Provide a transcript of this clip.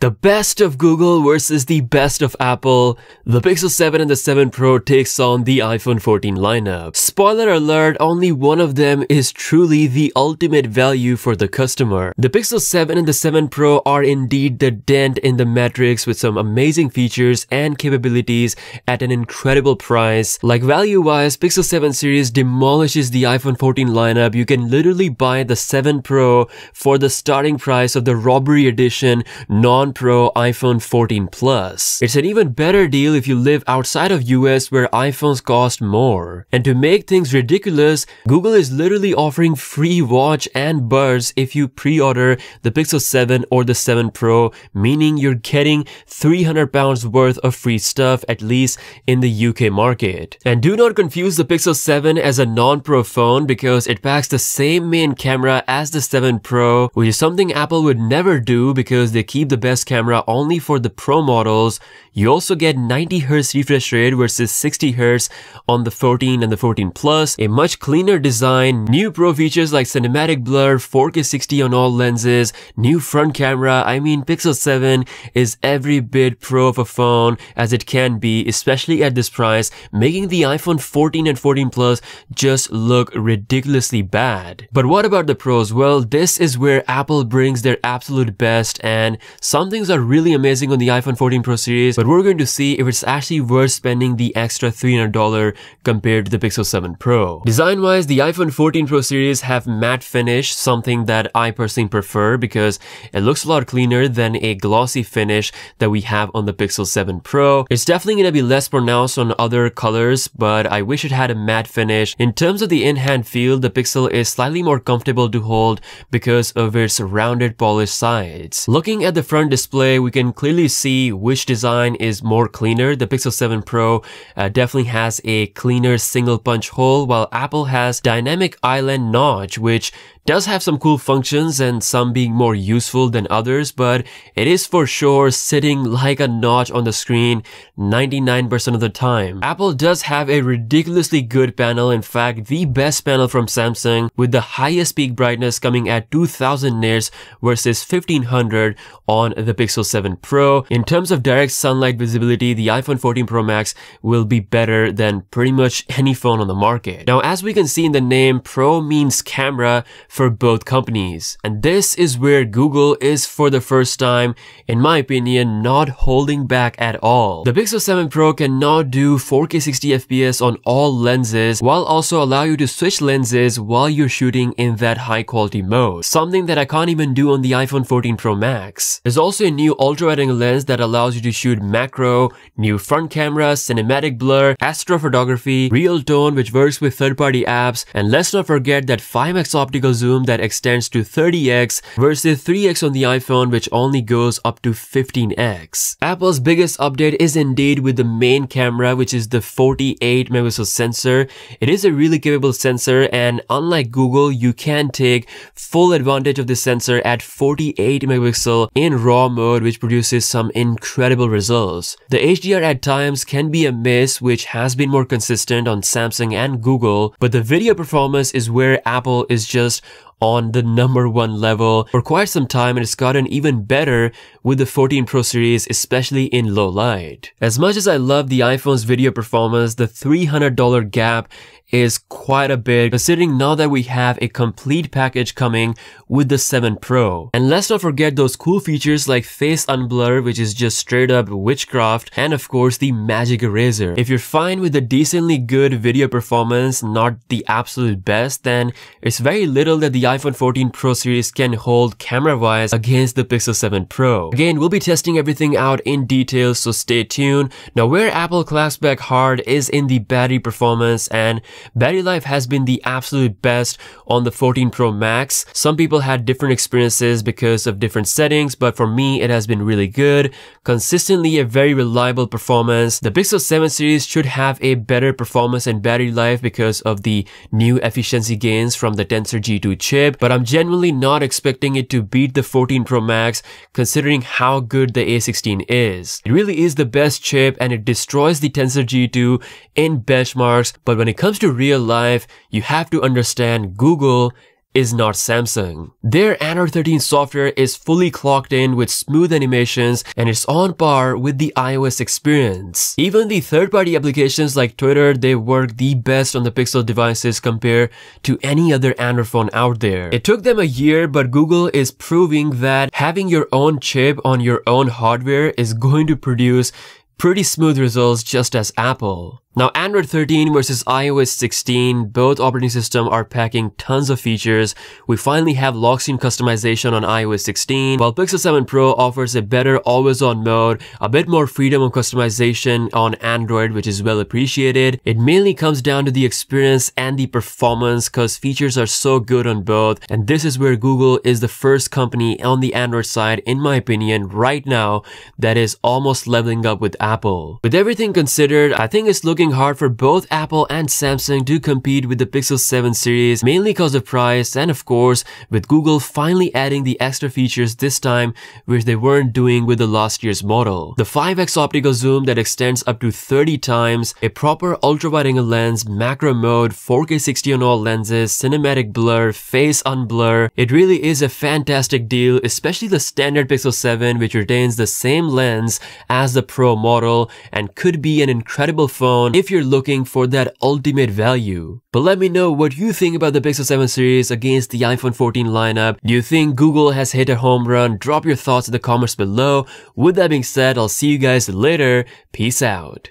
The best of Google versus the best of Apple. The Pixel 7 and the 7 Pro takes on the iPhone 14 lineup. Spoiler alert, only one of them is truly the ultimate value for the customer. The Pixel 7 and the 7 Pro are indeed the dent in the matrix with some amazing features and capabilities at an incredible price. Like value-wise, Pixel 7 series demolishes the iPhone 14 lineup. You can literally buy the 7 Pro for the starting price of the robbery edition non-Pro iPhone 14 Plus. It's an even better deal if you live outside of US where iPhones cost more. And to make things ridiculous, Google is literally offering free watch and buds if you pre-order the Pixel 7 or the 7 Pro, meaning you're getting £300 worth of free stuff, at least in the UK market. And do not confuse the Pixel 7 as a non-Pro phone because it packs the same main camera as the 7 Pro, which is something Apple would never do because they keep the best camera only for the Pro models. You also get 90Hz refresh rate versus 60Hz on the 14 and the 14 Plus, a much cleaner design, new Pro features like cinematic blur, 4K 60 on all lenses, new front camera. I mean, Pixel 7 is every bit Pro of a phone as it can be, especially at this price, making the iPhone 14 and 14 Plus just look ridiculously bad. But what about the Pros? Well, this is where Apple brings their absolute best, and some things are really amazing on the iPhone 14 Pro series, but we're going to see if it's actually worth spending the extra $300 compared to the Pixel 7 Pro. Design-wise, the iPhone 14 Pro series have matte finish, something that I personally prefer because it looks a lot cleaner than a glossy finish that we have on the Pixel 7 Pro. It's definitely going to be less pronounced on other colors, but I wish it had a matte finish. In terms of the in-hand feel, the Pixel is slightly more comfortable to hold because of its rounded polished sides. Looking at the front display, we can clearly see which design is more cleaner. The Pixel 7 Pro definitely has a cleaner single punch hole, while Apple has dynamic island notch, which does have some cool functions and some being more useful than others, but it is for sure sitting like a notch on the screen 99% of the time. Apple does have a ridiculously good panel, in fact the best panel from Samsung, with the highest peak brightness coming at 2000 nits versus 1500 on the Pixel 7 Pro. In terms of direct sunlight visibility, the iPhone 14 Pro Max will be better than pretty much any phone on the market. Now, as we can see in the name, Pro means camera for both companies. And this is where Google is, for the first time, in my opinion, not holding back at all. The Pixel 7 Pro can now do 4K 60 FPS on all lenses, while also allow you to switch lenses while you're shooting in that high quality mode, something that I can't even do on the iPhone 14 Pro Max. There's also a new ultra-wide angle lens that allows you to shoot macro, new front camera, cinematic blur, astrophotography, real tone, which works with third-party apps, and let's not forget that 5x optical zoom that extends to 30x versus 3x on the iPhone, which only goes up to 15x. Apple's biggest update is indeed with the main camera, which is the 48 megapixel sensor. It is a really capable sensor, and unlike Google, you can take full advantage of the sensor at 48 megapixel in RAW mode, which produces some incredible results. The HDR at times can be a miss, which has been more consistent on Samsung and Google, but the video performance is where Apple is just on the #1 level for quite some time, and it's gotten even better with the 14 Pro series, especially in low light. As much as I love the iPhone's video performance, the $300 gap is quite a bit, considering now that we have a complete package coming with the 7 Pro. And let's not forget those cool features like face unblur, which is just straight up witchcraft, and of course the magic eraser. If you're fine with the decently good video performance, not the absolute best, then it's very little that the iPhone 14 Pro series can hold camera-wise against the Pixel 7 Pro. Again, we'll be testing everything out in detail, so stay tuned. Now, where Apple claps back hard is in the battery performance, and battery life has been the absolute best on the 14 Pro Max. Some people had different experiences because of different settings, but for me, it has been really good. Consistently a very reliable performance. The Pixel 7 series should have a better performance and battery life because of the new efficiency gains from the Tensor G2 chip, but I'm genuinely not expecting it to beat the 14 Pro Max considering how good the A16 is. It really is the best chip, and it destroys the Tensor G2 in benchmarks, but when it comes to real life, you have to understand Google is not Samsung. Their Android 13 software is fully clocked in with smooth animations and it's on par with the iOS experience. Even the third-party applications like Twitter, they work the best on the Pixel devices compared to any other Android phone out there. It took them a year, but Google is proving that having your own chip on your own hardware is going to produce pretty smooth results just as Apple. Now, Android 13 versus iOS 16, both operating systems are packing tons of features. We finally have lock-screen customization on iOS 16, while Pixel 7 Pro offers a better always-on mode, a bit more freedom of customization on Android, which is well appreciated. It mainly comes down to the experience and the performance because features are so good on both, and this is where Google is the first company on the Android side, in my opinion, right now, that is almost leveling up with Apple. With everything considered, I think it's looking hard for both Apple and Samsung to compete with the Pixel 7 series, mainly because of price and of course with Google finally adding the extra features this time which they weren't doing with the last year's model. The 5x optical zoom that extends up to 30 times, a proper ultra-wide angle lens, macro mode, 4K 60 on all lenses, cinematic blur, face unblur. It really is a fantastic deal, especially the standard Pixel 7 which retains the same lens as the Pro model and could be an incredible phone if you're looking for that ultimate value. But let me know what you think about the Pixel 7 series against the iPhone 14 lineup. Do you think Google has hit a home run? Drop your thoughts in the comments below. With that being said, I'll see you guys later. Peace out.